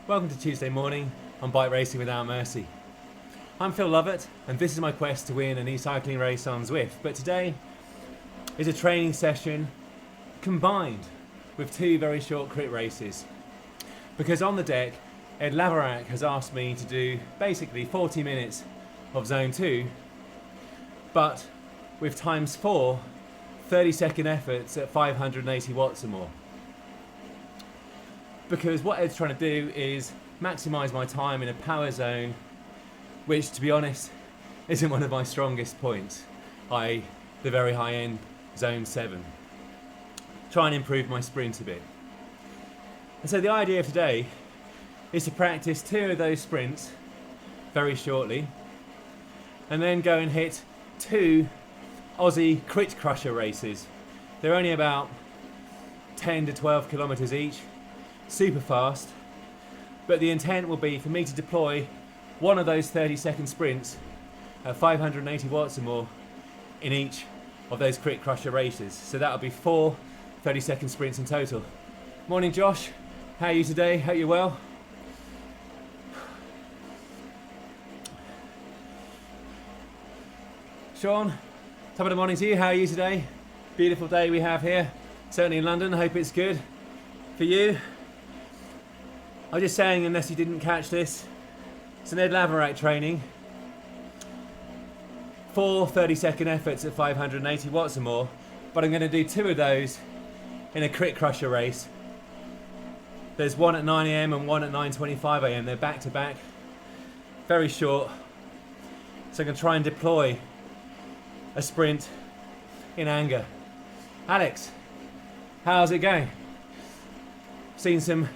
Welcome to Tuesday morning on Bike Racing Without Mercy. I'm Phil Lovett and this is my quest to win an e-cycling race on Zwift, but today is a training session combined with two very short crit races. Because on the deck, Ed Laverack has asked me to do basically 40 minutes of zone 2, but with times 4 30-second efforts at 580 watts or more. Because what Ed's trying to do is maximise my time in a power zone, which, to be honest, isn't one of my strongest points, i.e. the very high end zone 7. Try and improve my sprint a bit. And so the idea of today is to practice 2 of those sprints very shortly, and then go and hit 2 Aussie crit crusher races. They're only about 10 to 12 kilometres each. Super fast, but the intent will be for me to deploy one of those 30-second sprints at 580 watts or more in each of those crit crusher races. So that'll be 4 30-second sprints in total. Morning, Josh. How are you today? Hope you're well. Sean, top of the morning to you. How are you today? Beautiful day we have here, certainly in London. I hope it's good for you. I was just saying, unless you didn't catch this, it's an Ed Laverack training. 4 30-second efforts at 580 watts or more, but I'm going to do 2 of those in a crit crusher race. There's one at 9 AM and one at 9:25 AM. They're back to back, very short. So I'm going to try and deploy a sprint in anger. Alex, how's it going? Seen some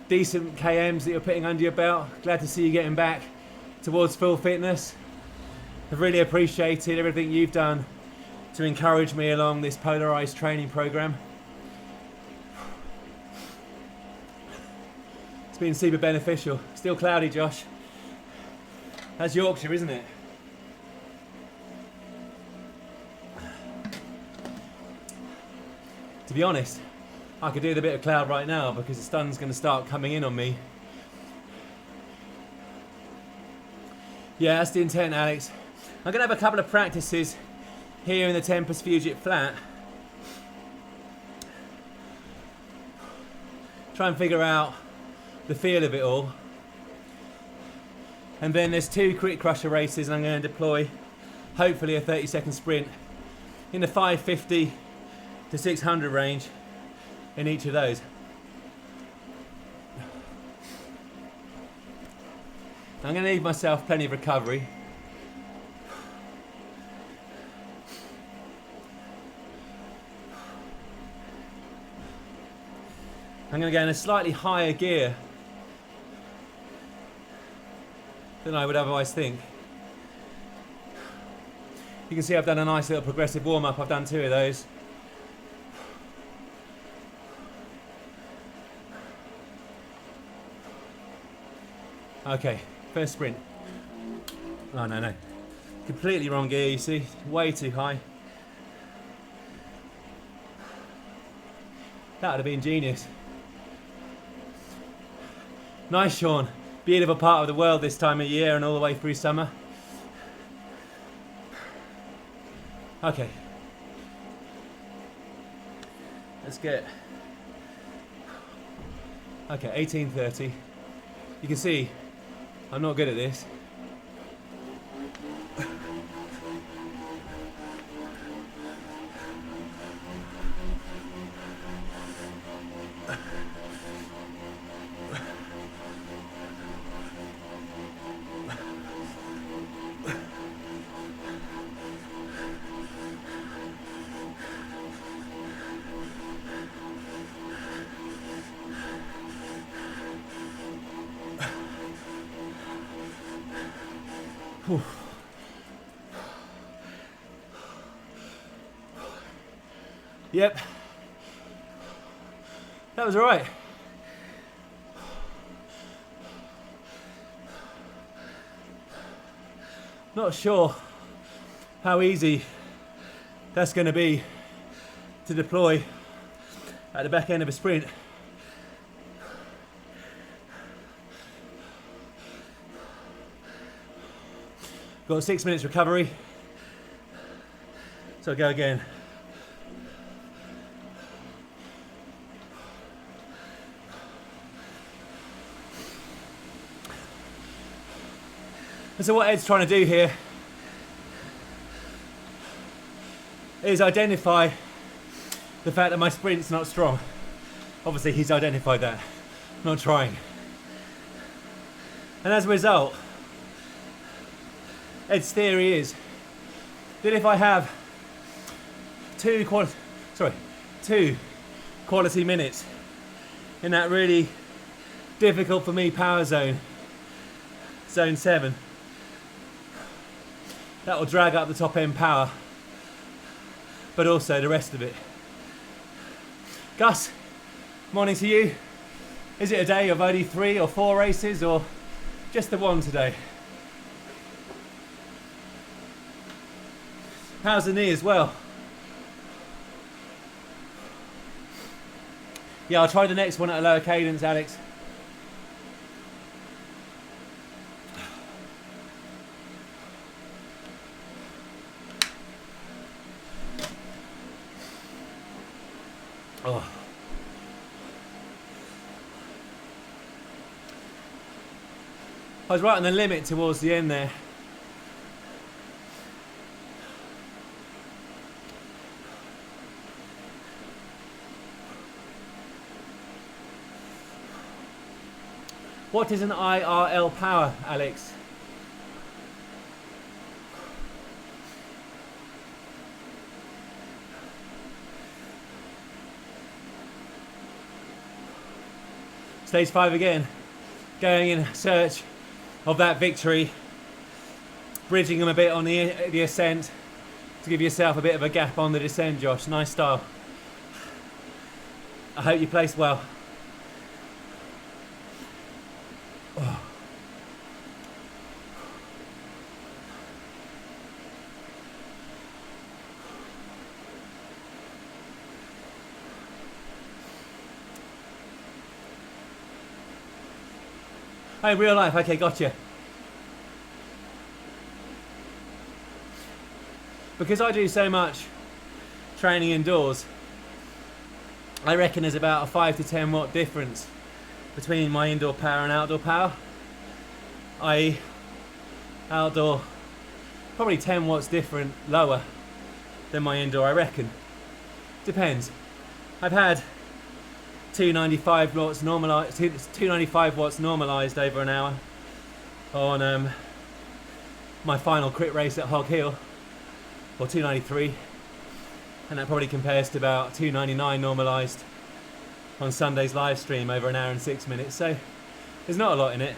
decent KMs that you're putting under your belt. Glad to see you getting back towards full fitness. I've really appreciated everything you've done to encourage me along this polarized training program. It's been super beneficial. Still cloudy, Josh. That's Yorkshire, isn't it? To be honest, I could do with a bit of cloud right now because the sun's going to start coming in on me. Yeah, that's the intent, Alex. I'm going to have a couple of practices here in the Tempest Fugit Flat. Try and figure out the feel of it all. And then there's 2 crit crusher races and I'm going to deploy hopefully a 30-second sprint in the 550 to 600 range in each of those. I'm going to leave myself plenty of recovery. I'm going to go in a slightly higher gear than I would otherwise think. You can see I've done a nice little progressive warm-up. I've done 2 of those. Okay, first sprint. Oh, no. Completely wrong gear, you see. Way too high. That would have been genius. Nice, Sean. Beautiful part of the world this time of year and all the way through summer. Okay. Let's get... Okay, 18:30. You can see I'm not good at this. Whew. Yep, that was all right. Not sure how easy that's going to be to deploy at the back end of a sprint. Got 6 minutes recovery. So go again. And so what Ed's trying to do here is identify the fact that my sprint's not strong. Obviously he's identified that, not trying. And as a result, Ed's theory is that if I have two quality minutes in that really difficult for me power zone, zone 7, that will drag up the top end power, but also the rest of it. Gus, morning to you. Is it a day of only 3 or 4 races, or just the one today? How's the knee as well? Yeah, I'll try the next one at a lower cadence, Alex. Oh. I was right on the limit towards the end there. What is an IRL power, Alex? Stage 5 again, going in search of that victory, bridging them a bit on the ascent to give yourself a bit of a gap on the descent, Josh. Nice style. I hope you placed well. Oh. Oh, real life, okay, gotcha. Because I do so much training indoors, I reckon there's about a 5 to 10 watt difference between my indoor power and outdoor power. I.e., outdoor, probably 10 watts different, lower than my indoor, I reckon. Depends. I've had 295 watts normalized, 295 watts normalized over an hour on my final crit race at Hog Hill, or 293, and that probably compares to about 299 normalized on Sunday's live stream over an hour and 6 minutes. So there's not a lot in it.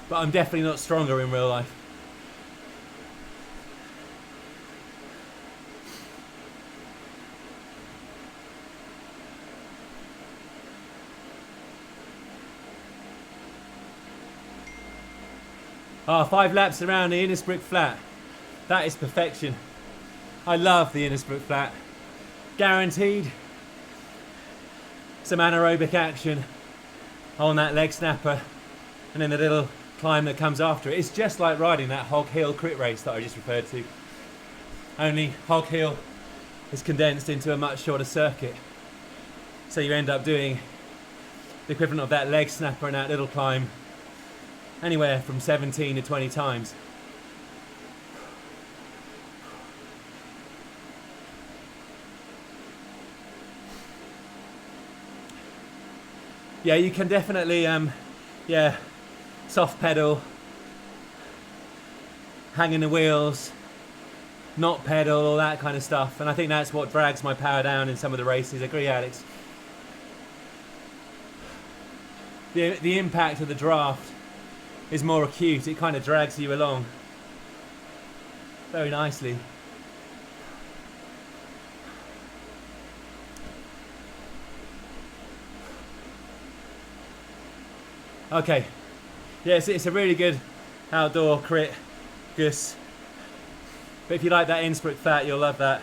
But I'm definitely not stronger in real life. Ah, 5 laps around the Innisbrook Flat. That is perfection. I love the Innisbrook Flat. Guaranteed some anaerobic action on that leg snapper, and then the little climb that comes after it. It's just like riding that Hog Hill crit race that I just referred to. Only Hog Hill is condensed into a much shorter circuit. So you end up doing the equivalent of that leg snapper and that little climb anywhere from 17 to 20 times. Yeah, you can definitely, soft pedal, hanging the wheels, not pedal, all that kind of stuff. And I think that's what drags my power down in some of the races. Agree, Alex? The impact of the draft is more acute. It kind of drags you along very nicely. Okay, yeah, it's a really good outdoor crit, Gus. But if you like that Innsbruck Flat, you'll love that.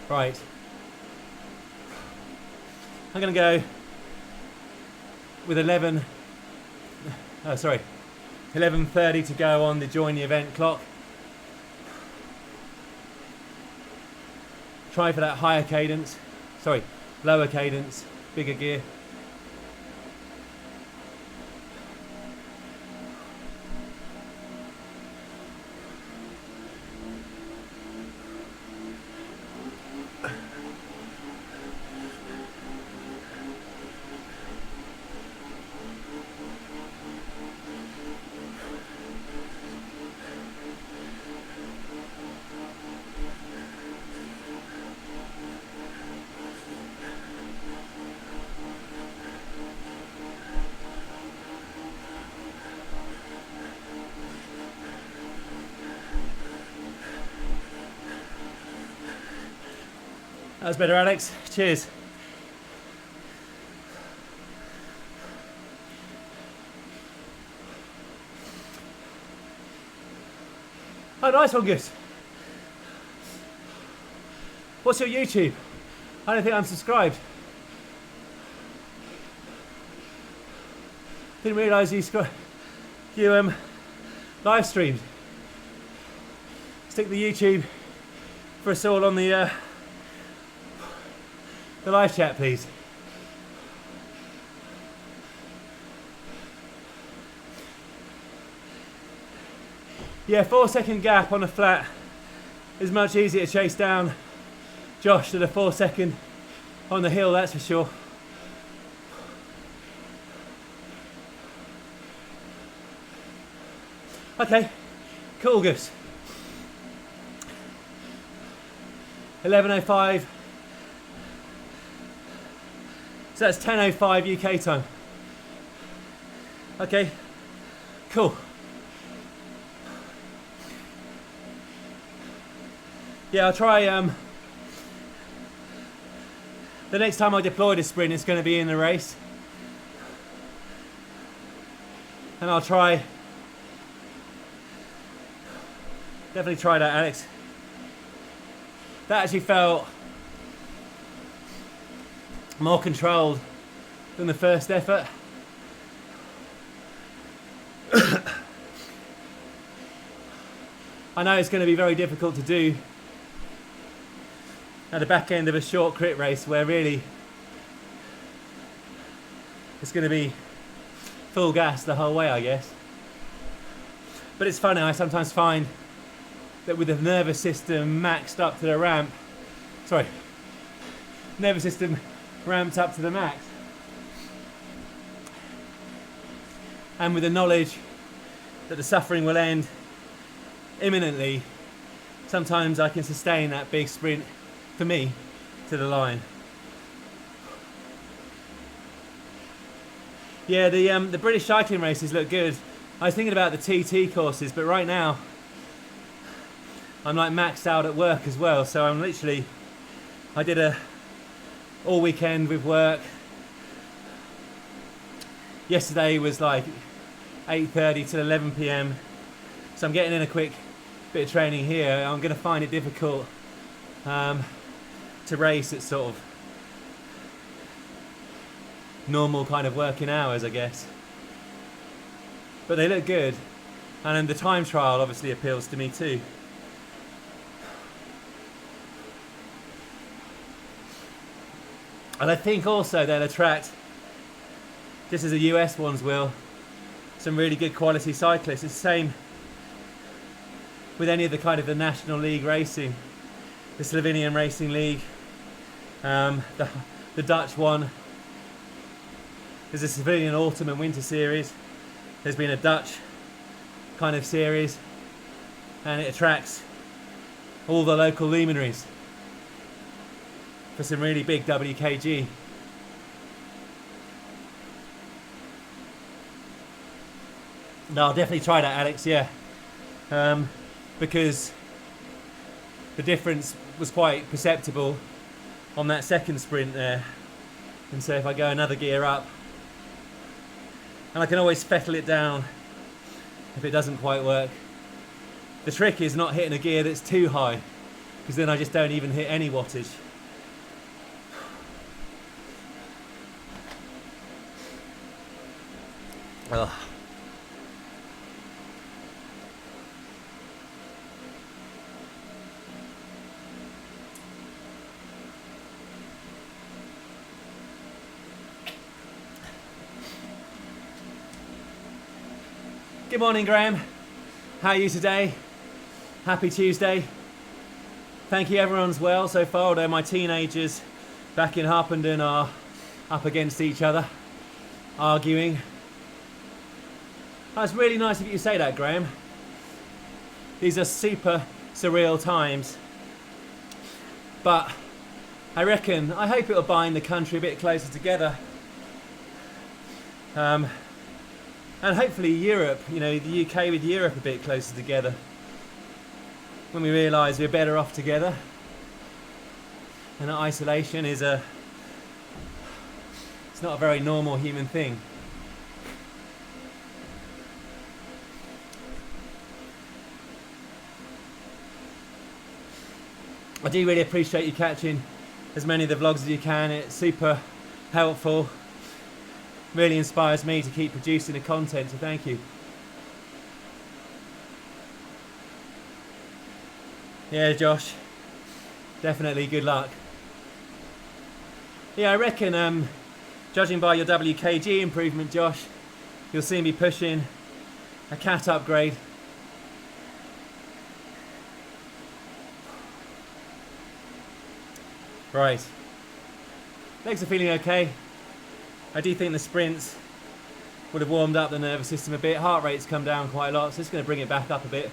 Right. I'm gonna go with 11:30 to go on the join the event clock. Try for that lower cadence, bigger gear. That was better, Alex. Cheers. Oh, nice one, Gus. What's your YouTube? I don't think I'm subscribed. Didn't realise you live streamed. Stick the YouTube for us all on the live chat, please. Yeah, 4-second gap on a flat is much easier to chase down Josh than a 4-second on the hill, that's for sure. Okay, cool, Gus. 11:05. So that's 10:05 UK time. Okay, cool. Yeah, I'll try. The next time I deploy the sprint, it's going to be in the race, and I'll try. Definitely try that, Alex. That actually felt more controlled than the first effort. I know it's going to be very difficult to do at the back end of a short crit race where really it's going to be full gas the whole way, I guess. But it's funny, I sometimes find that with the nervous system maxed up to the ramp, nervous system ramped up to the max, and with the knowledge that the suffering will end imminently, sometimes I can sustain that big sprint for me to the line. Yeah, the British cycling races look good. I was thinking about the TT courses, but right now I'm like maxed out at work as well, so I did a all weekend with work. Yesterday was like 8:30 till 11 PM, so I'm getting in a quick bit of training here. I'm going to find it difficult to race at sort of normal kind of working hours, I guess. But they look good, and then the time trial obviously appeals to me too. And I think also they'll attract, just as the US ones will, some really good quality cyclists. It's the same with any of the kind of the National League racing, the Slovenian Racing League, the Dutch one. There's a Slovenian Autumn and Winter Series. There's been a Dutch kind of series, and it attracts all the local luminaries for some really big WKG. No, I'll definitely try that, Alex, yeah. Because the difference was quite perceptible on that second sprint there. And so if I go another gear up, and I can always fettle it down if it doesn't quite work. The trick is not hitting a gear that's too high, because then I just don't even hit any wattage. Ugh. Good morning, Graham. How are you today? Happy Tuesday. Thank you, everyone's well so far, although my teenagers back in Harpenden are up against each other, arguing. Oh, it's really nice of you to say that, Graham. These are super surreal times. But I hope it'll bind the country a bit closer together. And hopefully Europe, the UK with Europe a bit closer together. When we realise we're better off together. And that isolation it's not a very normal human thing. I do really appreciate you catching as many of the vlogs as you can. It's super helpful. Really inspires me to keep producing the content, so thank you. Yeah, Josh, definitely good luck. Yeah, I reckon, judging by your WKG improvement, Josh, you'll soon be pushing a cat upgrade. Right, legs are feeling okay. I do think the sprints would have warmed up the nervous system a bit. Heart rate's come down quite a lot, so it's going to bring it back up a bit.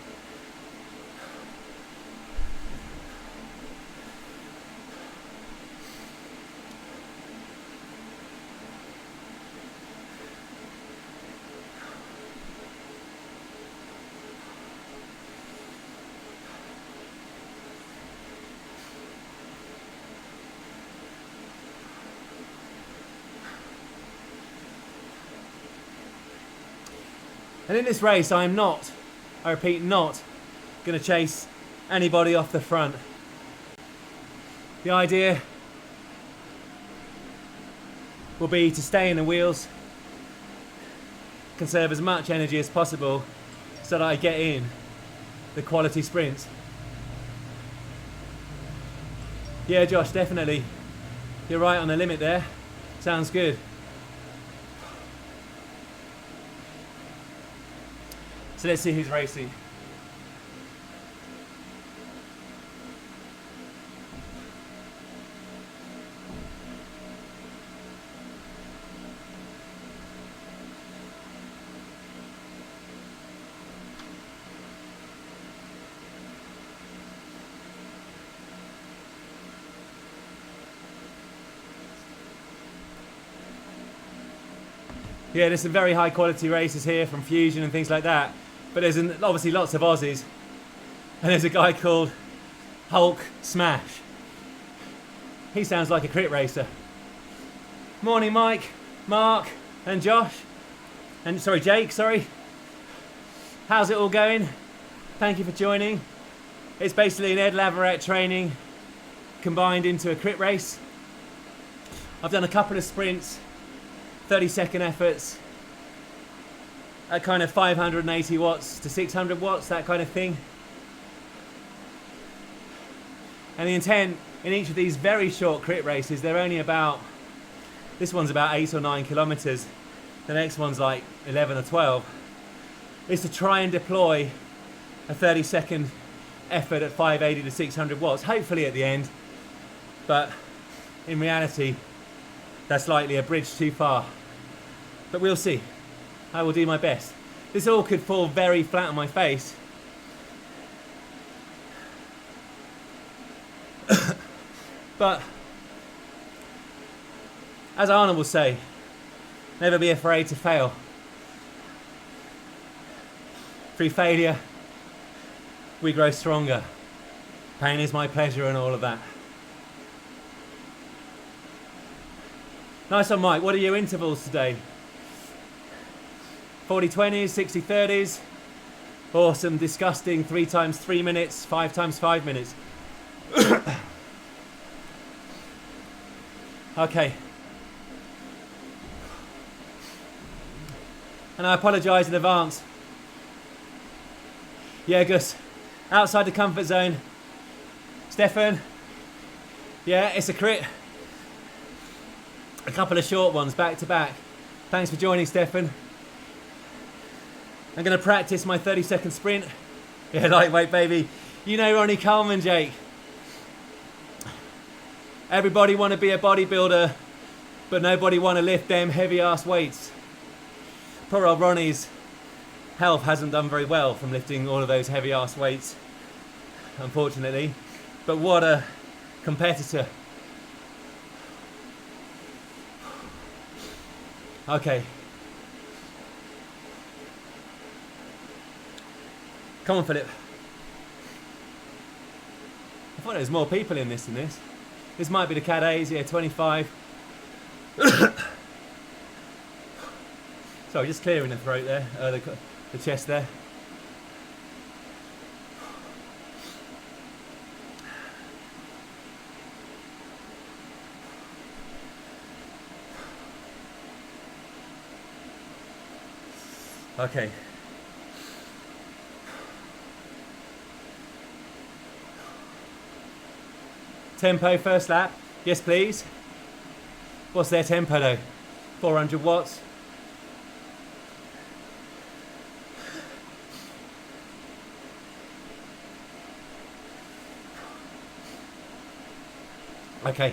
And in this race, I repeat, not going to chase anybody off the front. The idea will be to stay in the wheels, conserve as much energy as possible so that I get in the quality sprints. Yeah, Josh, definitely. You're right on the limit there. Sounds good. So let's see who's racing. Yeah, there's some very high quality races here from Fusion and things like that. But there's obviously lots of Aussies. And there's a guy called Hulk Smash. He sounds like a crit racer. Morning, Mike, Mark, and Josh. And Jake, sorry. How's it all going? Thank you for joining. It's basically an Ed Laverette training combined into a crit race. I've done a couple of sprints, 30-second efforts, at kind of 580 watts to 600 watts, that kind of thing. And the intent in each of these very short crit races, they're only about, this one's about 8 or 9 kilometers, the next one's like 11 or 12, is to try and deploy a 30-second effort at 580 to 600 watts, hopefully at the end, but in reality, that's likely a bridge too far. But we'll see. I will do my best. This all could fall very flat on my face. But, as Arnold will say, never be afraid to fail. Through failure, we grow stronger. Pain is my pleasure and all of that. Nice one, Mike. What are your intervals today? 40-20s, 60-30s, or some disgusting 3 times 3 minutes, 5 times 5 minutes. Okay. And I apologise in advance. Yeah, Gus, outside the comfort zone. Stefan, yeah, it's a crit. A couple of short ones back to back. Thanks for joining, Stefan. I'm going to practice my 30-second sprint. Yeah, lightweight, baby. You know Ronnie Coleman, Jake. Everybody want to be a bodybuilder, but nobody want to lift them heavy-ass weights. Poor old Ronnie's health hasn't done very well from lifting all of those heavy-ass weights, unfortunately. But what a competitor. Okay. Come on, Philip. I thought there was more people in this than this. This might be the Cat A's, yeah, 25. Sorry, just clearing the throat there, the chest there. Okay. Tempo first lap. Yes, please. What's their tempo though? 400 watts. Okay.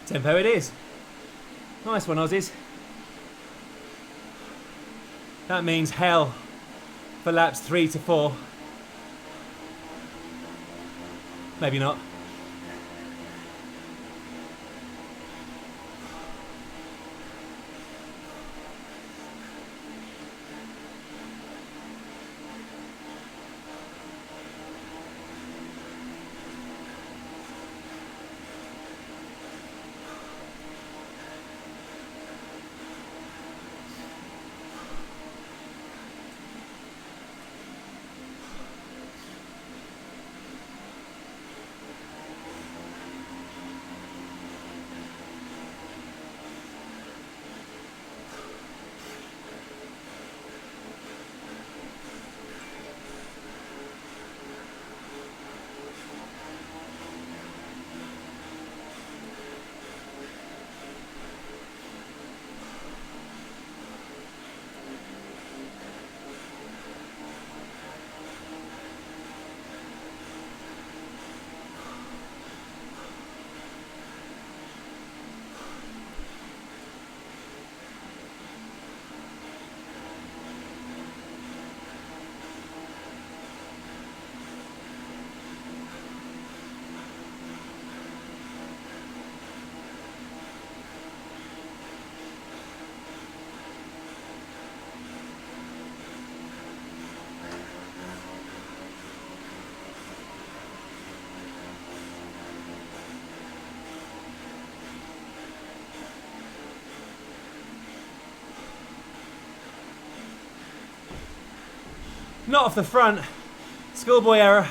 Tempo it is. Nice one, Aussies. That means hell for laps 3 to 4. Maybe not. Not off the front. Schoolboy error.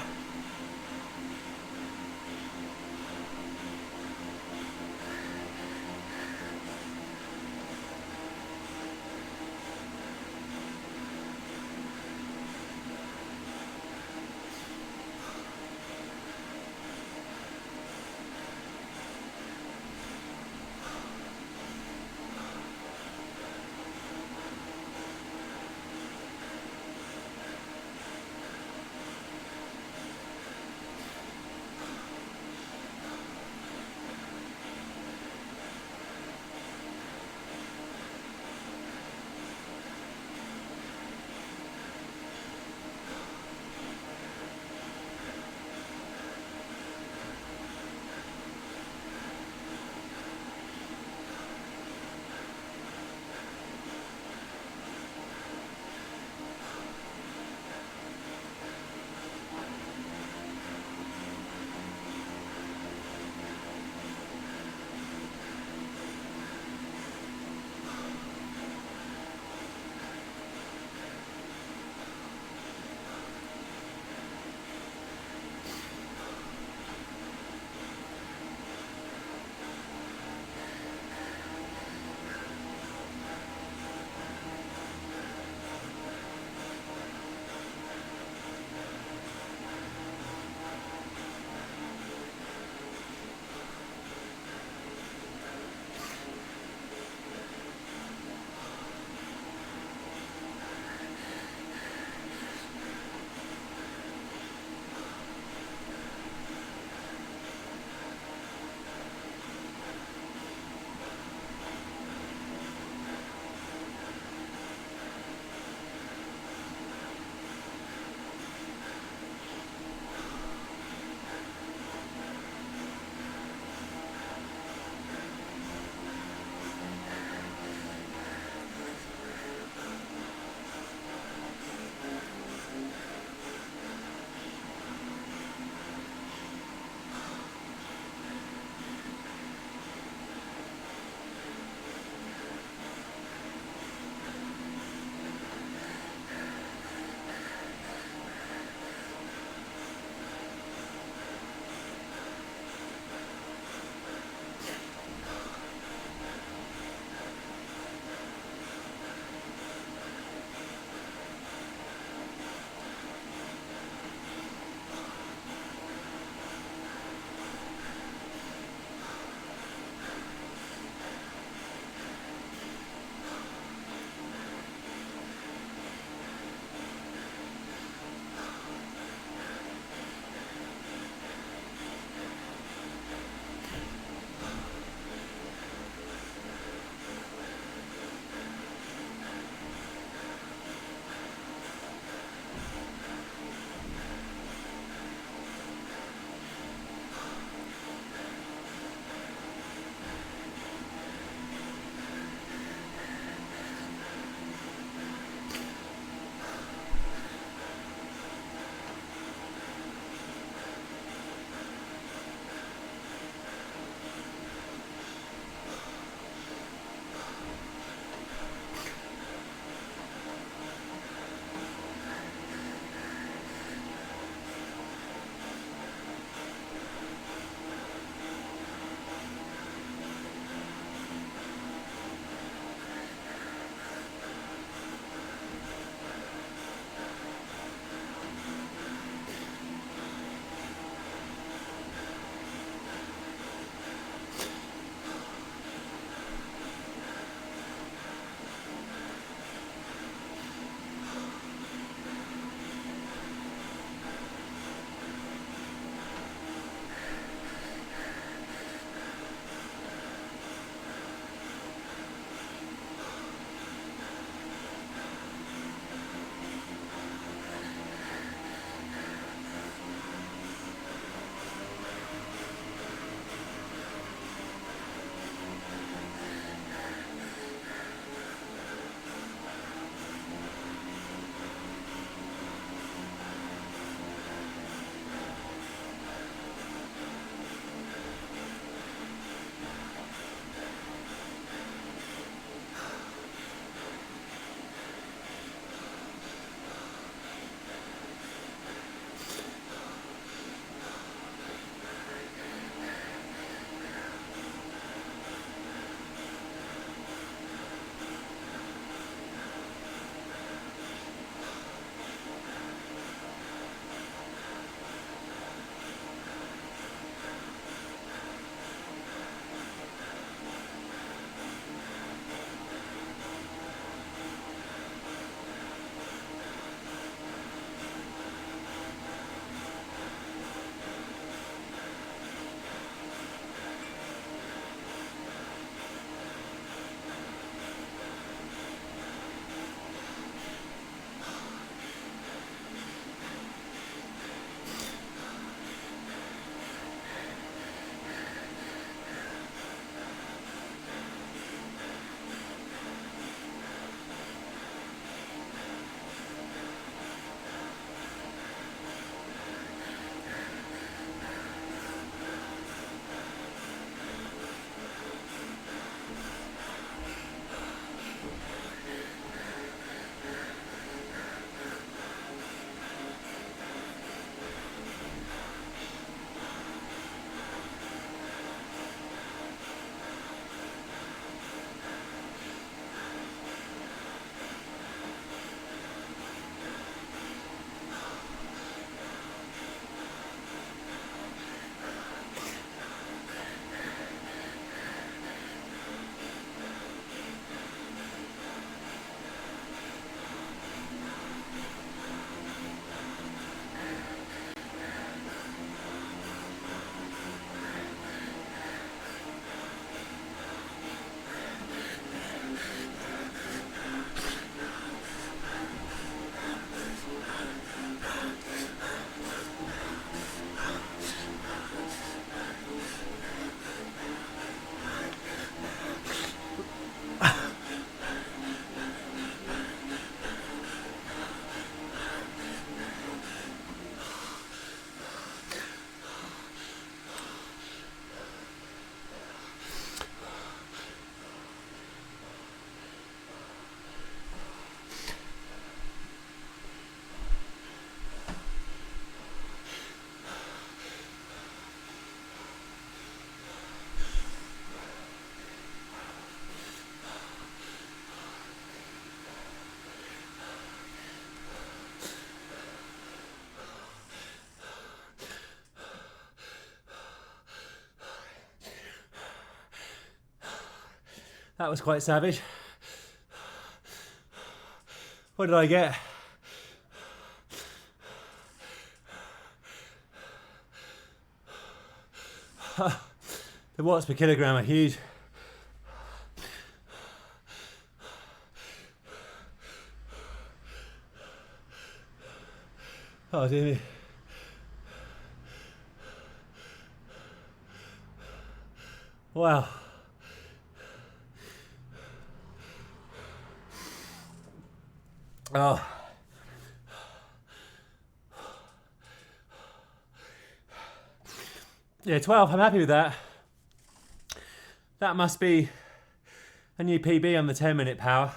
That was quite savage. What did I get? The watts per kilogram are huge. Oh dear me. Wow. Oh. Yeah, 12, I'm happy with that. That must be a new PB on the 10-minute power.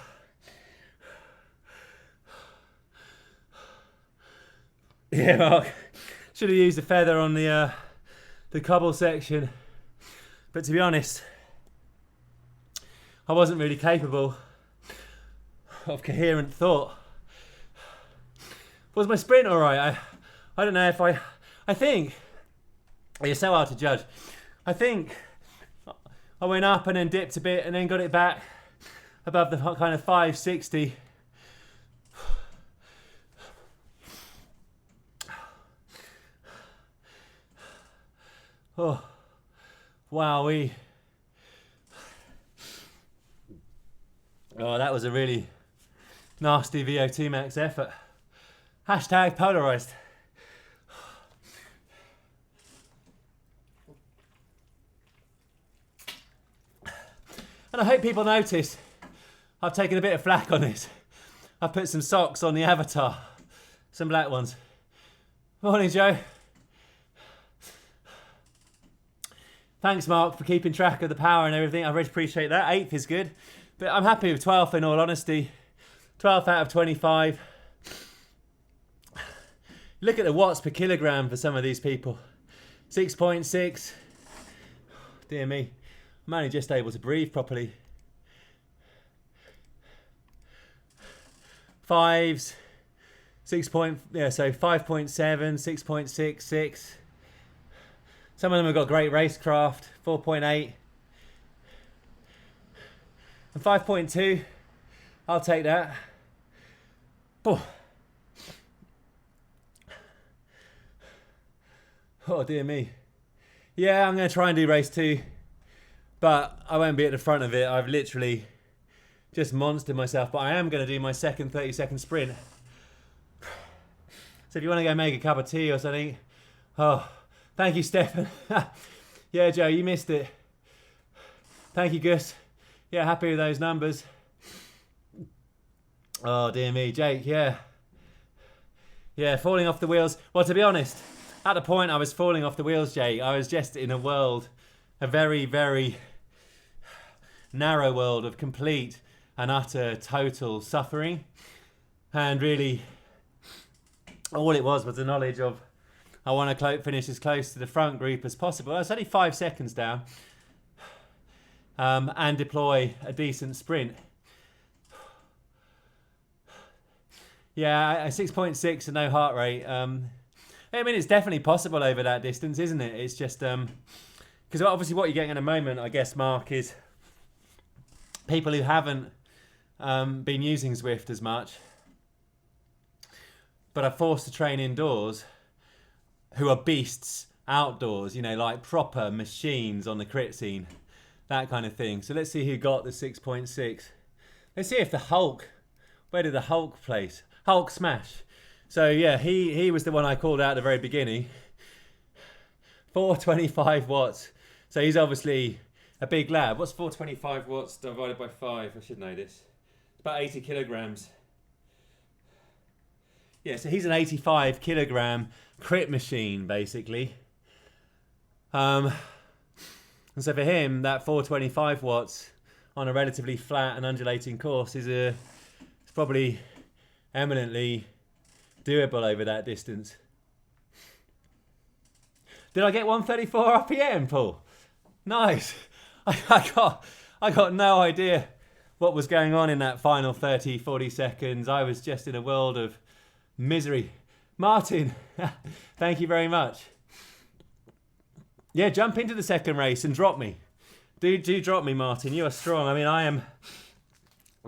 Yeah, Mark. Should have used a feather on the cobble section. But to be honest, I wasn't really capable of coherent thought. Was my sprint alright? I don't know if I think, you're so hard to judge. I think I went up and then dipped a bit and then got it back above the kind of 560. Oh, wowee. Oh, that was a really nasty VO2 max effort. Hashtag polarized. And I hope people notice I've taken a bit of flack on this. I've put some socks on the avatar. Some black ones. Morning, Joe. Thanks, Mark, for keeping track of the power and everything. I really appreciate that. 8th is good. But I'm happy with 12th in all honesty. 12th out of 25. Look at the watts per kilogram for some of these people. 6.6. Dear me. I'm only just able to breathe properly. 5s. 5.7, 6.66. Some of them have got great racecraft. 4.8. And 5.2. I'll take that. Oh dear me. Yeah, I'm going to try and do race 2. But I won't be at the front of it. I've literally just monstered myself. But I am going to do my second 30-second sprint. So if you want to go make a cup of tea or something. Oh, thank you, Stefan. Yeah, Joe, you missed it. Thank you, Gus. Yeah, happy with those numbers. Oh, dear me. Jake, yeah. Yeah, falling off the wheels. Well, to be honest, at the point I was falling off the wheels, Jake, I was just in a world, a very, very narrow world of complete and utter total suffering. And really, all it was the knowledge of I want to finish as close to the front group as possible. I was only 5 seconds down. And deploy a decent sprint. Yeah, a 6.6 and no heart rate. I mean, it's definitely possible over that distance, isn't it? It's just because obviously what you're getting at the moment, I guess, Mark, is people who haven't been using Zwift as much, but are forced to train indoors, who are beasts outdoors. You know, like proper machines on the crit scene. That kind of thing. So let's see who got the 6.6. Let's see if the Hulk, where did the Hulk place? Hulk Smash. So yeah, he was the one I called out at the very beginning. 425 watts. So he's obviously a big lad. What's 425 watts divided by 5? I should know this. It's about 80 kilograms. Yeah, so he's an 85 kilogram crit machine, basically. And so for him, that 425 watts on a relatively flat and undulating course is probably eminently doable over that distance. Did I get 134 RPM, Paul? Nice. I got no idea what was going on in that final 30, 40 seconds. I was just in a world of misery. Martin, thank you very much. Yeah, jump into the second race and drop me. Do drop me, Martin. You are strong. I mean, I'm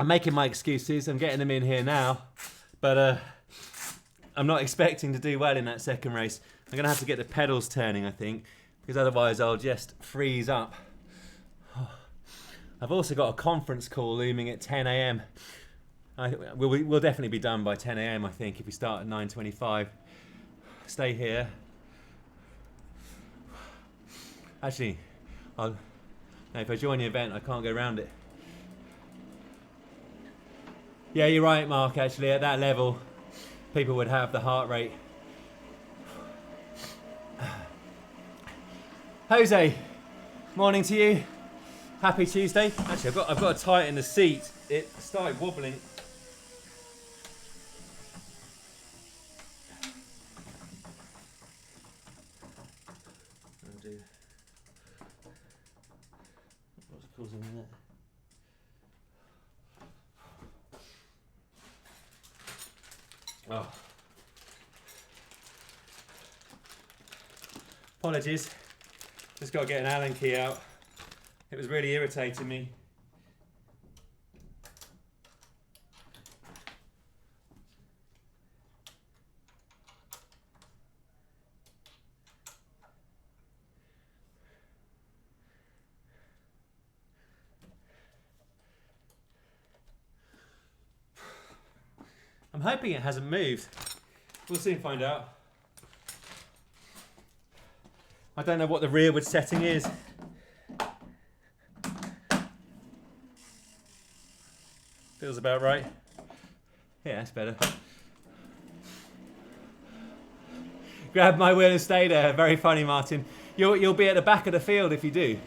making my excuses. I'm getting them in here now, but I'm not expecting to do well in that second race. I'm going to have to get the pedals turning, I think, because otherwise I'll just freeze up. I've also got a conference call looming at 10 a.m. We'll definitely be done by 10 a.m. I think if we start at 9:25. Stay here. Actually, no, if I join the event, I can't go around it. Yeah, you're right, Mark. Actually, at that level, people would have the heart rate. Jose, morning to you. Happy Tuesday. Actually, I've got to tighten the seat. It started wobbling. Oh dear. What's causing that? Oh. Apologies. Just got to get an Allen key out. It was really irritating me. I'm hoping it hasn't moved. We'll soon find out. I don't know what the rearward setting is. Feels about right. Yeah, that's better. Grab my wheel and stay there. Very funny, Martin. You'll be at the back of the field if you do.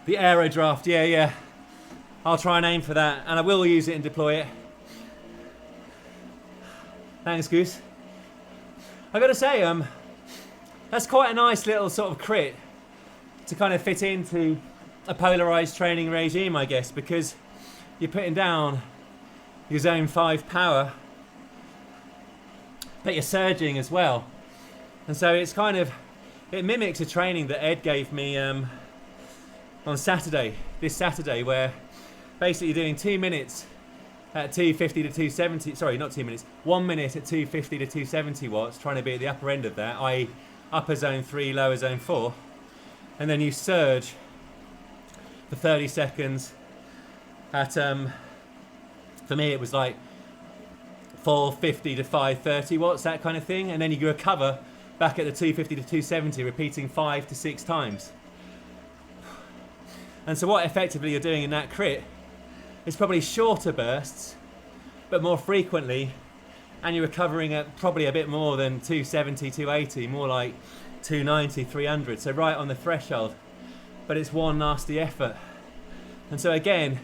The aero draft, yeah. I'll try and aim for that, and I will use it and deploy it. Thanks, Goose. I got to say, that's quite a nice little sort of crit to kind of fit into a polarized training regime, I guess, because you're putting down your zone 5 power, but you're surging as well. And so it's kind of, it mimics a training that Ed gave me on Saturday, this Saturday, where basically you're doing 2 minutes at 250 to 270, sorry, not 2 minutes, 1 minute at 250 to 270 watts, trying to be at the upper end of that, i.e. upper zone 3, lower zone 4, and then you surge for 30 seconds at, for me it was like 450 to 530 watts, that kind of thing, and then you recover back at the 250 to 270, repeating 5 to 6 times. And so what effectively you're doing in that crit is probably shorter bursts, but more frequently, and you're recovering at probably a bit more than 270, 280, more like 290, 300, so right on the threshold. But it's one nasty effort. And so again,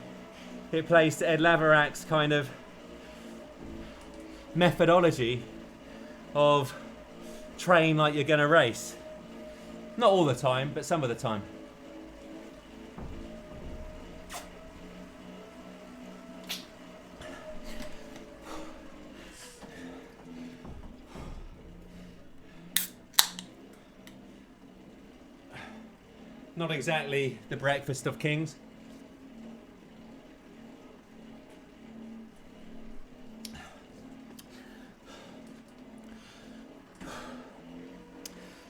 it plays to Ed Laverak's kind of methodology of train like you're gonna race. Not all the time, but some of the time. Not exactly the breakfast of kings.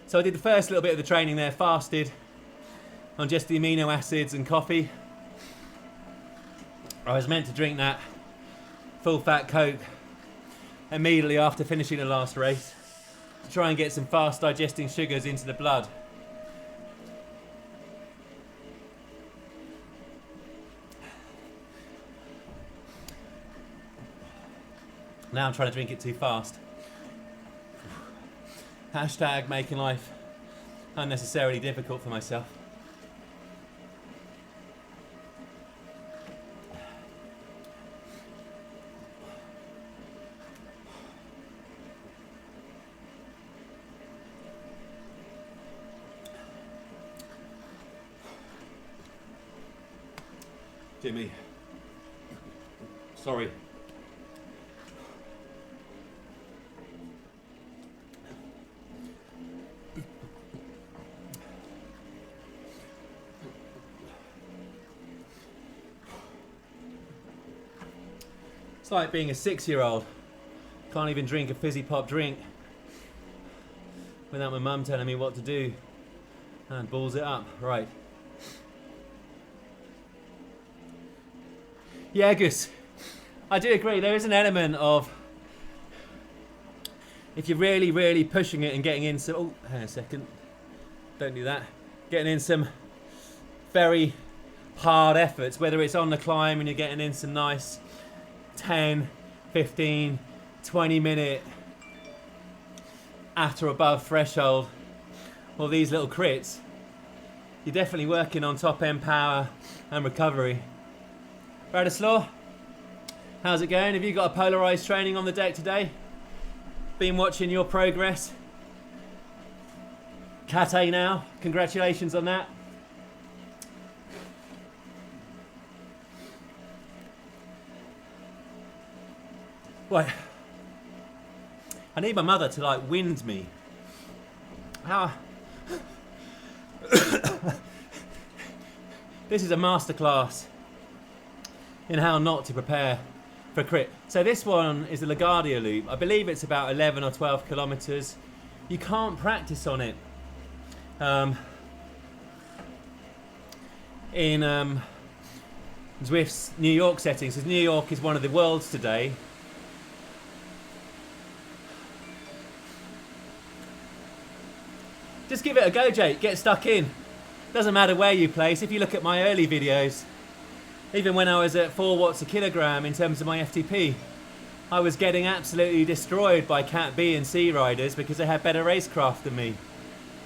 So I did the first little bit of the training there, fasted on just the amino acids and coffee. I was meant to drink that full fat Coke immediately after finishing the last race to try and get some fast digesting sugars into the blood. Now I'm trying to drink it too fast. Hashtag making life unnecessarily difficult for myself. Jimmy, sorry. It's like being a 6-year-old. Can't even drink a fizzy pop drink without my mum telling me what to do. And balls it up. Right. Yeah, Gus. I do agree. There is an element of, if you're really, really pushing it and getting in some... Oh, hang on a second. Don't do that. Getting in some very hard efforts, whether it's on the climb and you're getting in some nice 10, 15, 20 minute at or above threshold, or these little crits, you're definitely working on top end power and recovery. Bradislaw, how's it going? Have you got a polarized training on the deck today? Been watching your progress. Cat A now, congratulations on that. Right, I need my mother to like wind me. How? This is a masterclass in how not to prepare for crit. So this one is the LaGuardia loop. I believe it's about 11 or 12 kilometers. You can't practice on it in Zwift's New York settings, because New York is one of the worlds today. Just give it a go, Jake. Get stuck in. Doesn't matter where you place. If you look at my early videos, even when I was at 4 watts a kilogram in terms of my FTP, I was getting absolutely destroyed by Cat B and C riders because they had better racecraft than me.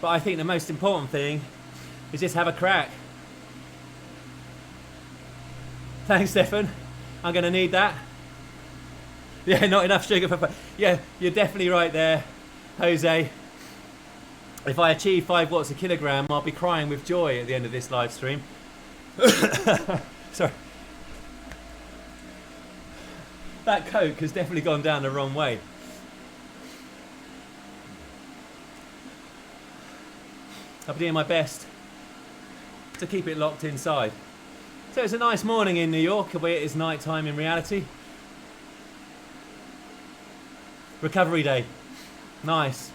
But I think the most important thing is just have a crack. Thanks, Stefan. I'm going to need that. Yeah, not enough sugar for... Yeah, you're definitely right there, Jose. If I achieve 5 watts a kilogram, I'll be crying with joy at the end of this live stream. Sorry. That Coke has definitely gone down the wrong way. I'll be doing my best to keep it locked inside. So it's a nice morning in New York, albeit it's night time in reality. Recovery day. Nice.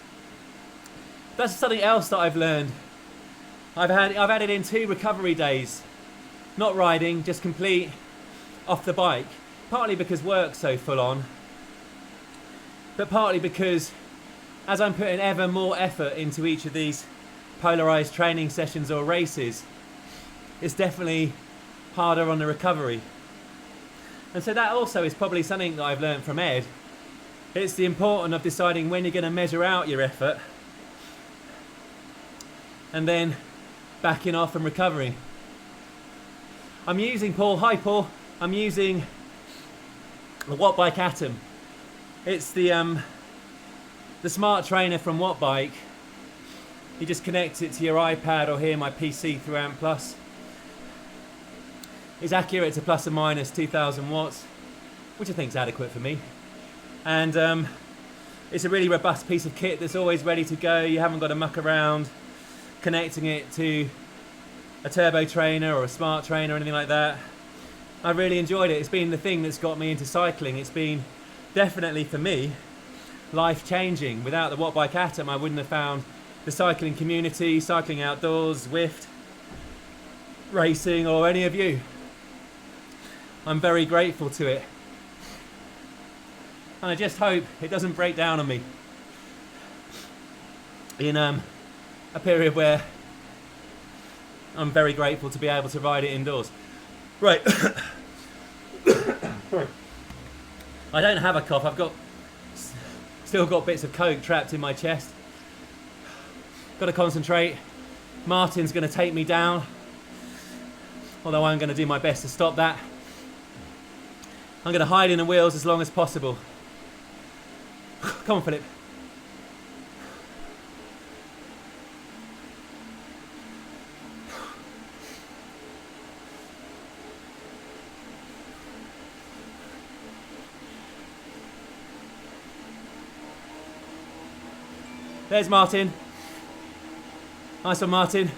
That's something else that I've learned. I've added in 2 recovery days. Not riding, just complete off the bike. Partly because work's so full on, but partly because as I'm putting ever more effort into each of these polarized training sessions or races, it's definitely harder on the recovery. And so that also is probably something that I've learned from Ed. It's the importance of deciding when you're going to measure out your effort and then backing off and recovery. I'm using, Paul, hi Paul, I'm using the Wattbike Atom. It's the smart trainer from Wattbike. You just connect it to your iPad or here my PC through AMP Plus. It's accurate to plus or minus 2,000 watts, which I think is adequate for me. And it's a really robust piece of kit that's always ready to go. You haven't got to muck around connecting it to a turbo trainer or a smart trainer or anything like that. I really enjoyed it. It's been the thing that's got me into cycling. It's been definitely, for me, life-changing. Without the Wattbike Atom, I wouldn't have found the cycling community, cycling outdoors, Zwift, racing, or any of you. I'm very grateful to it. And I just hope it doesn't break down on me in a period where I'm very grateful to be able to ride it indoors. Right. I don't have a cough. I've still got bits of Coke trapped in my chest. Got to concentrate. Martin's going to take me down, although I'm going to do my best to stop that. I'm going to hide in the wheels as long as possible. Come on, Philip. There's Martin. Nice one, Martin.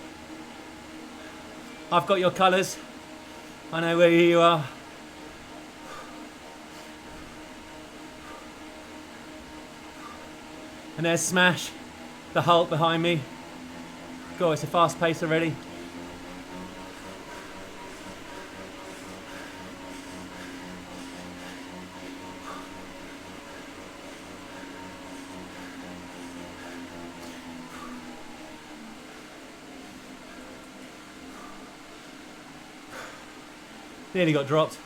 I've got your colours. I know where you are. And there's Smash, the Hulk behind me. God, it's a fast pace already. Nearly got dropped.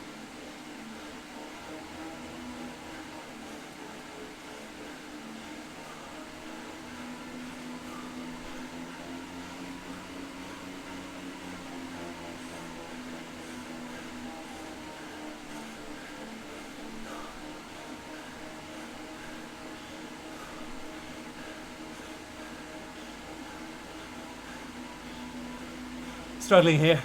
Struggling here.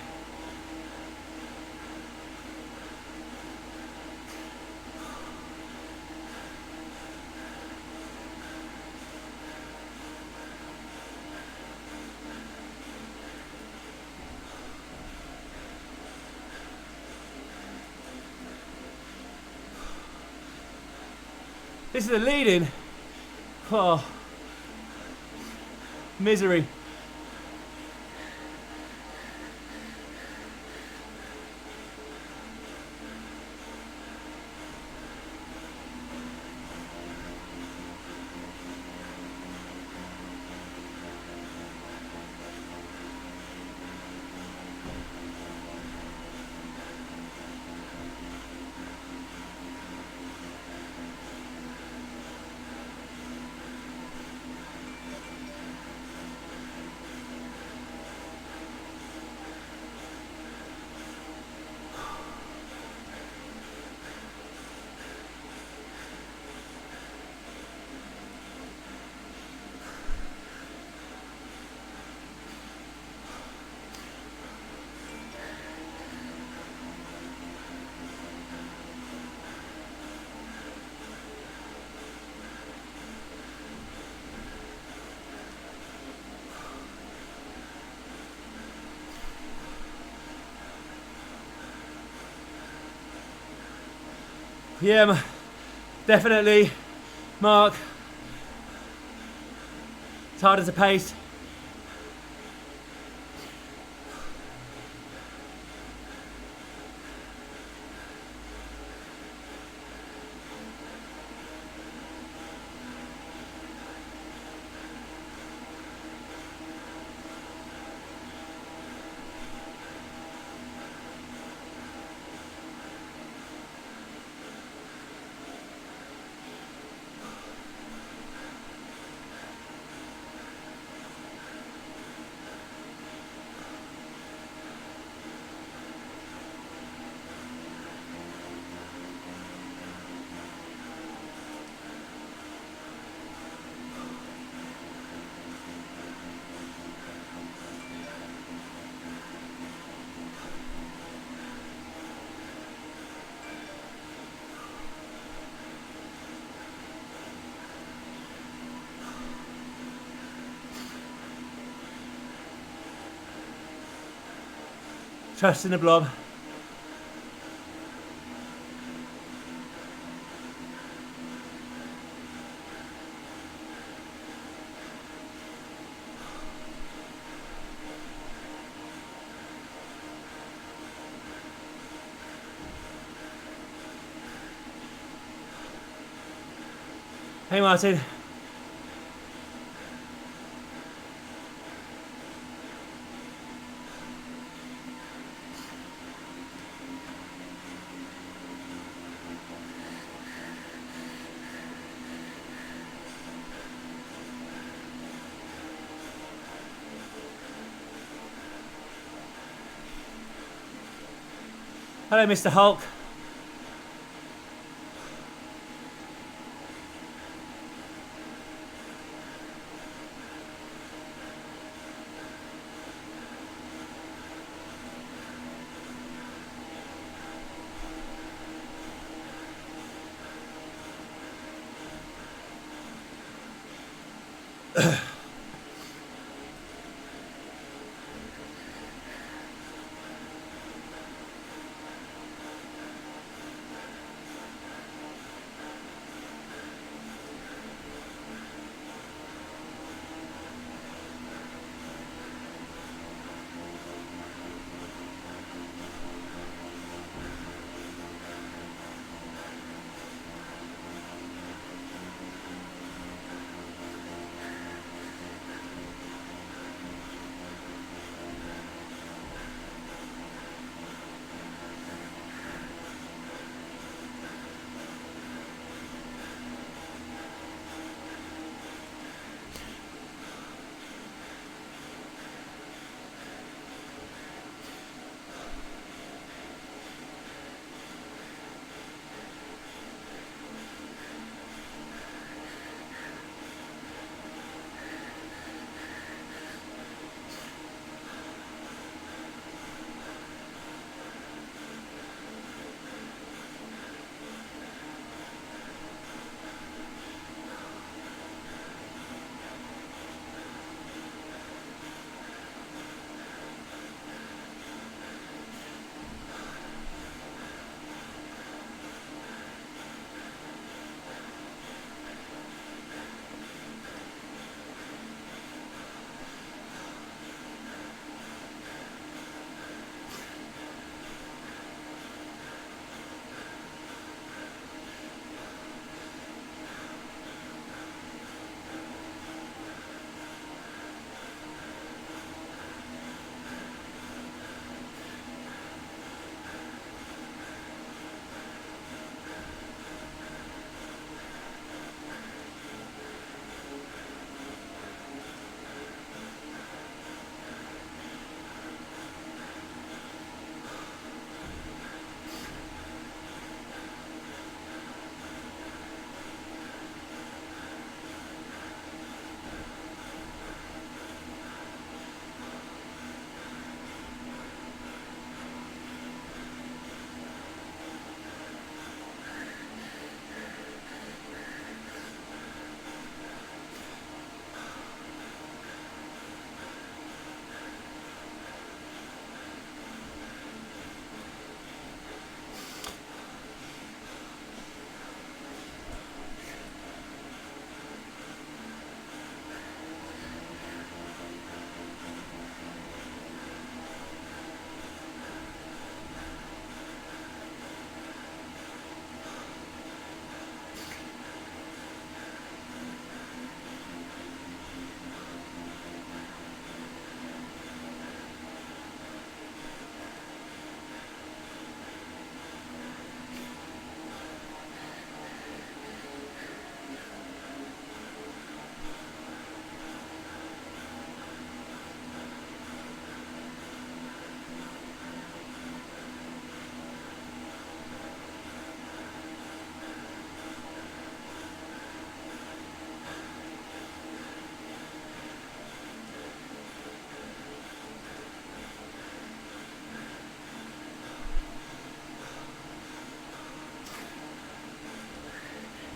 This is a lead-in. Oh, misery. Yeah, definitely, Mark. It's harder to pace. Trust in the blob. Hey Martin. Hello, Mr. Hulk.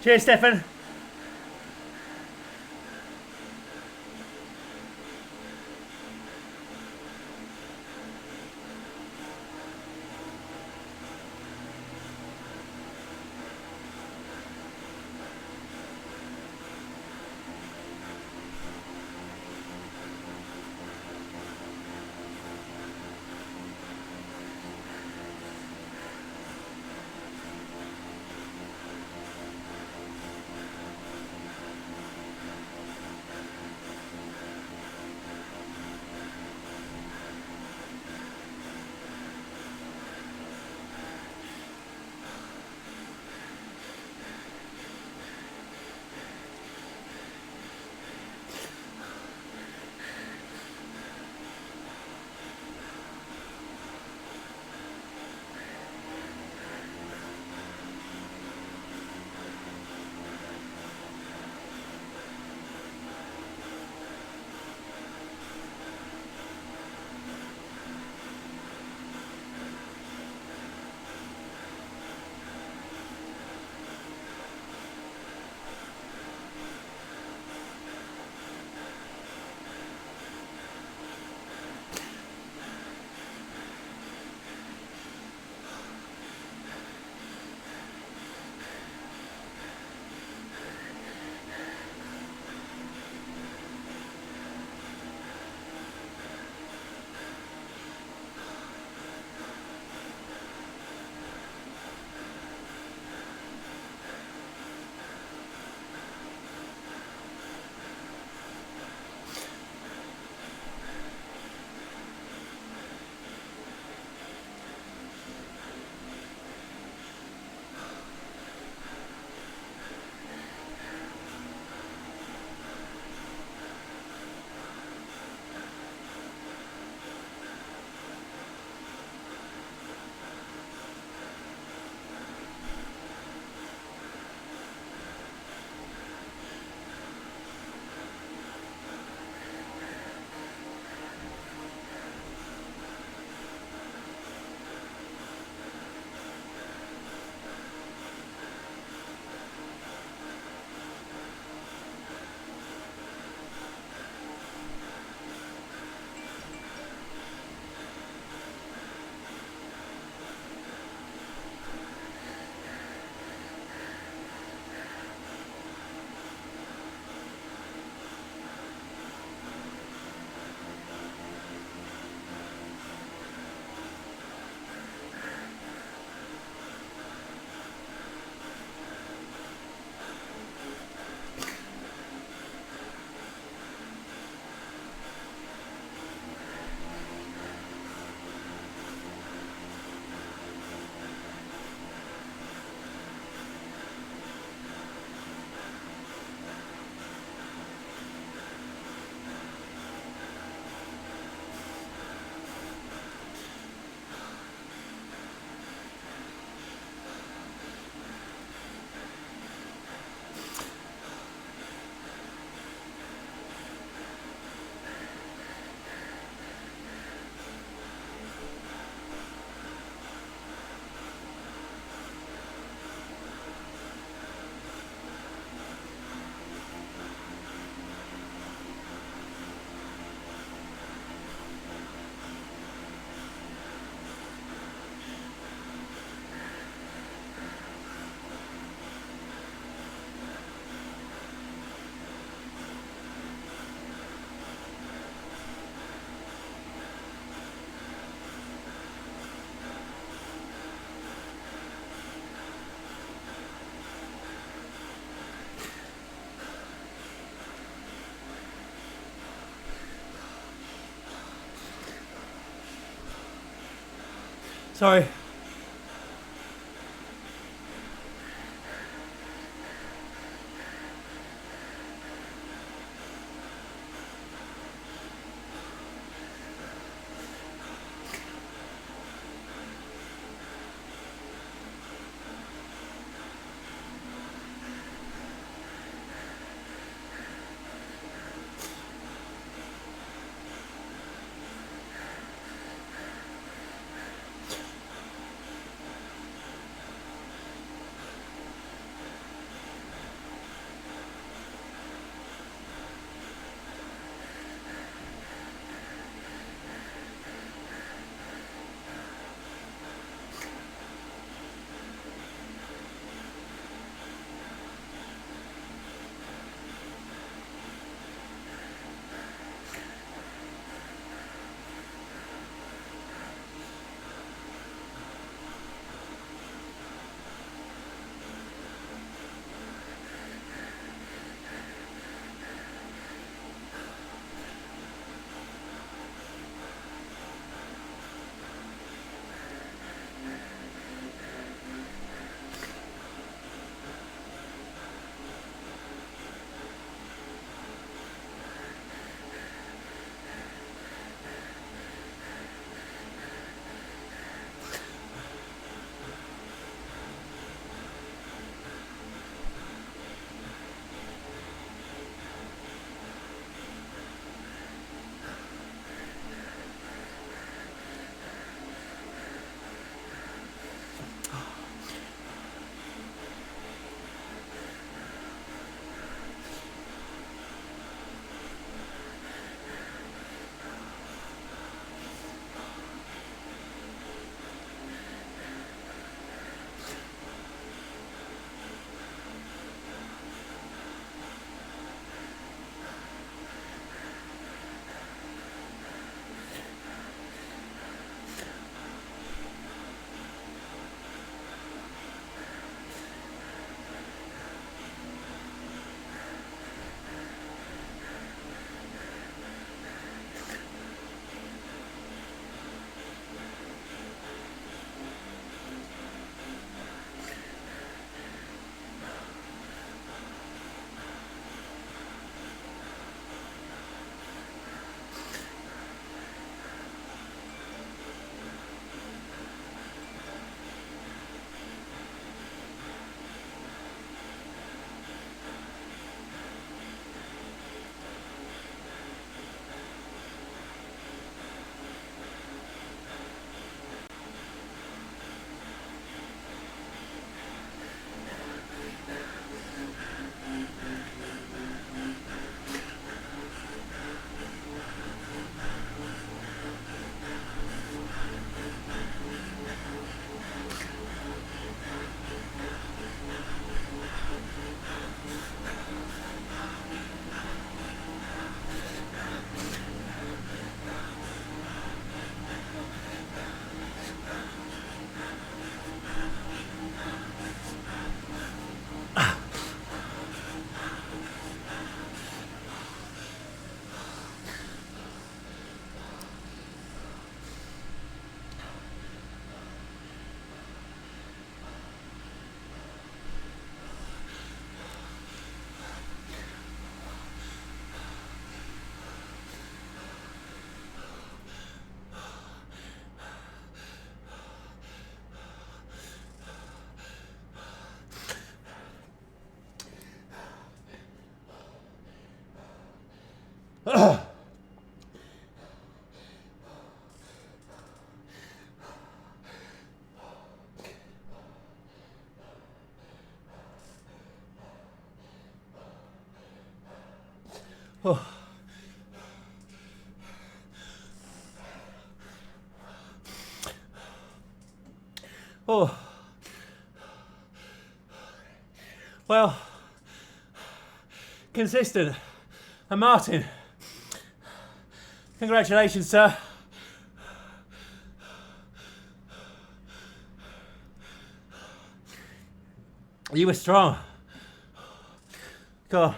Cheers, Stefan. Sorry. Oh. Oh. Well, consistent. And Martin, congratulations, sir. You were strong. God.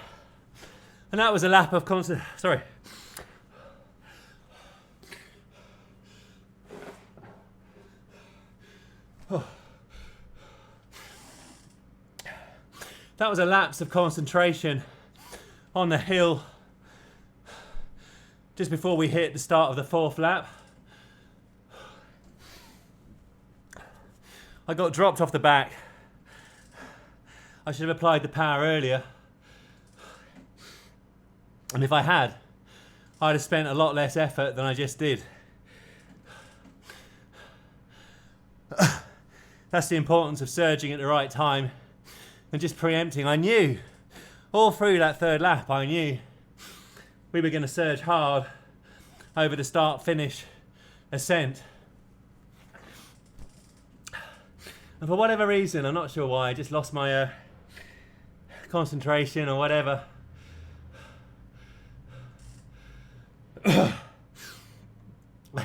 And that was a lap of constant. Sorry. Oh. That was a lapse of concentration on the hill just before we hit the start of the 4th lap. I got dropped off the back. I should have applied the power earlier. And if I had, I'd have spent a lot less effort than I just did. That's the importance of surging at the right time and just preempting. I knew, all through that 3rd lap, I knew we were going to surge hard over the start-finish ascent. And for whatever reason, I'm not sure why, I just lost my concentration or whatever.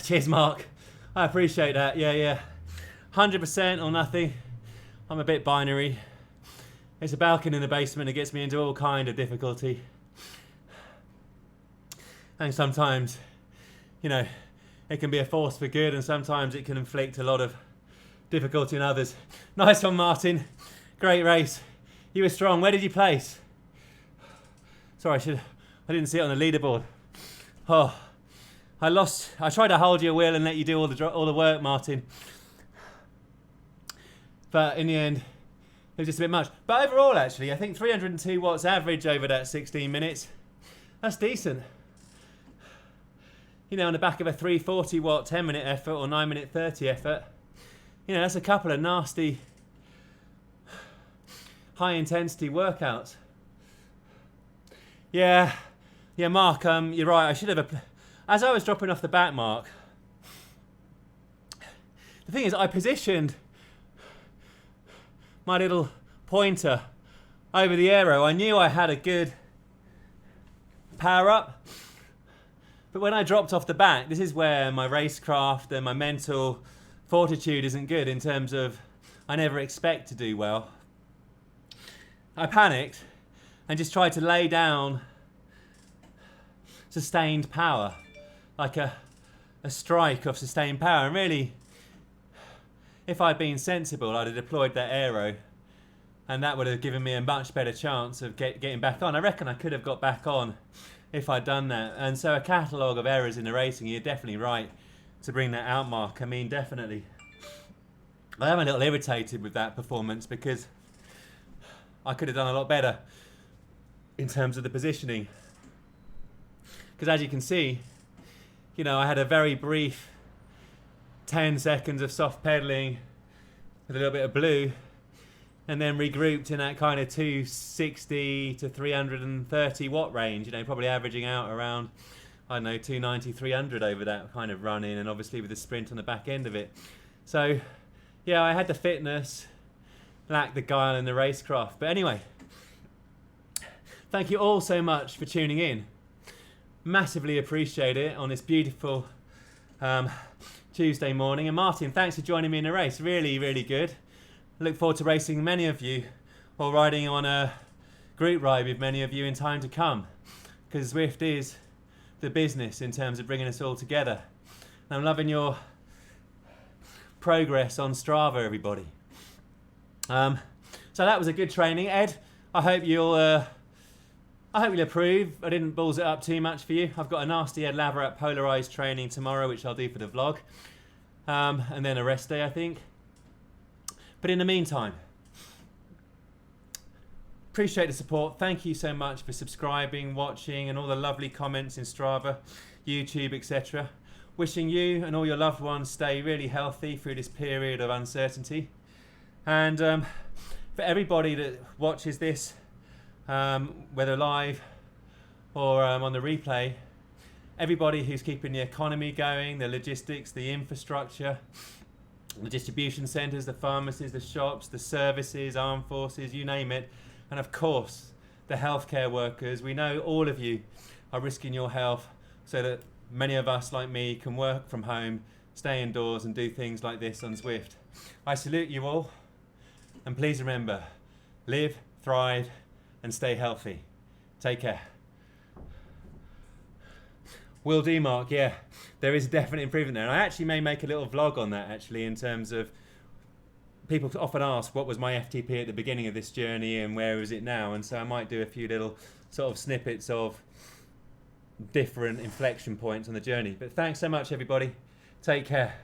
Cheers, Mark. I appreciate that. Yeah. 100% or nothing. I'm a bit binary. It's a balcony in the basement that gets me into all kind of difficulty. And sometimes, you know, it can be a force for good, and sometimes it can inflict a lot of difficulty on others. Nice one, Martin. Great race. You were strong. Where did you place? Sorry, I didn't see it on the leaderboard. Oh, I tried to hold your wheel and let you do all the work, Martin. But in the end, it was just a bit much. But overall, actually, I think 302 watts average over that 16 minutes. That's decent. You know, on the back of a 340 watt 10-minute effort or 9-minute 30 effort, you know, that's a couple of nasty, high-intensity workouts. Yeah, Mark, you're right. I should have... As I was dropping off the back, Mark, the thing is, I positioned my little pointer over the aero. I knew I had a good power up. But when I dropped off the back, this is where my racecraft and my mental fortitude isn't good in terms of I never expect to do well. I panicked and just tried to lay down sustained power, like a strike of sustained power. And really, if I'd been sensible, I'd have deployed that aero, and that would have given me a much better chance of getting back on. I reckon I could have got back on if I'd done that. And so a catalogue of errors in the racing, you're definitely right to bring that out, Mark. I mean, definitely. I am a little irritated with that performance because I could have done a lot better in terms of the positioning. Because as you can see, you know, I had a very brief 10 seconds of soft pedaling with a little bit of blue, and then regrouped in that kind of 260 to 330 watt range, you know, probably averaging out around, I don't know, 290, 300 over that kind of run in, and obviously with the sprint on the back end of it. So, yeah, I had the fitness, lacked the guile and the racecraft. But anyway, thank you all so much for tuning in. Massively appreciate it on this beautiful Tuesday morning. And Martin, thanks for joining me in the race. Really, really good. Look forward to racing many of you, or riding on a group ride with many of you in time to come, because Zwift is the business in terms of bringing us all together. And I'm loving your progress on Strava, everybody. So that was a good training, Ed. I hope you'll approve. I didn't balls it up too much for you. I've got a nasty Ed Laverat polarized training tomorrow, which I'll do for the vlog, and then a rest day, I think. But in the meantime, appreciate the support. Thank you so much for subscribing, watching, and all the lovely comments in Strava, YouTube, etc. Wishing you and all your loved ones stay really healthy through this period of uncertainty. And for everybody that watches this, whether live or on the replay, everybody who's keeping the economy going, the logistics, the infrastructure, the distribution centres, the pharmacies, the shops, the services, armed forces, you name it, and of course the healthcare workers. We know all of you are risking your health so that many of us like me can work from home, stay indoors and do things like this on Zwift. I salute you all, and please remember, live, thrive and stay healthy. Take care. Will do, Mark. Yeah, there is a definite improvement there. And I actually may make a little vlog on that, actually, in terms of people often ask what was my FTP at the beginning of this journey and where is it now. And so I might do a few little sort of snippets of different inflection points on the journey. But thanks so much, everybody. Take care.